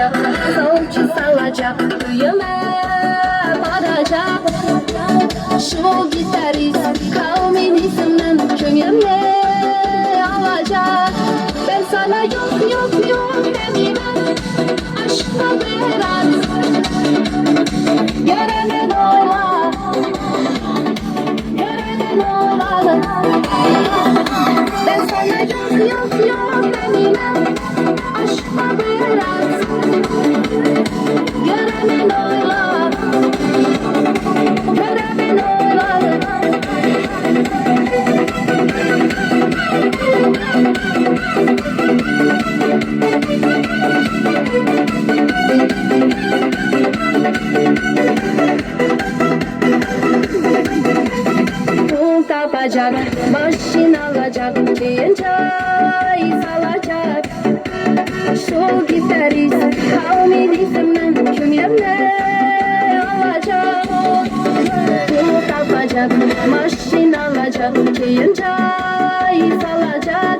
alacak, savcı salacak, kıyıma varacak. Şu gitarist kavmin isminin köyüme alacak. Ben sana yok yok yok demeyim, aşkla biraz görenin ola, görenin ola. Ben sana yok yok yok demeyim, aşkla biraz görenin ola, görenin ola. Un tapacak, başın alacak, bir çay salacak. Şu gitarist kavmin isminin kümyemle alacak. Un tapacak, başın alacak, bir çay salacak.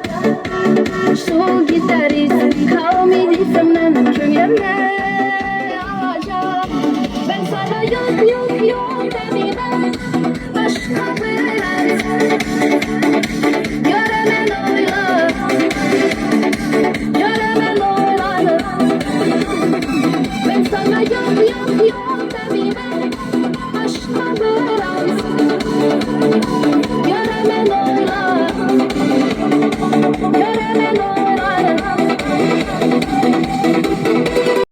Şu gitarist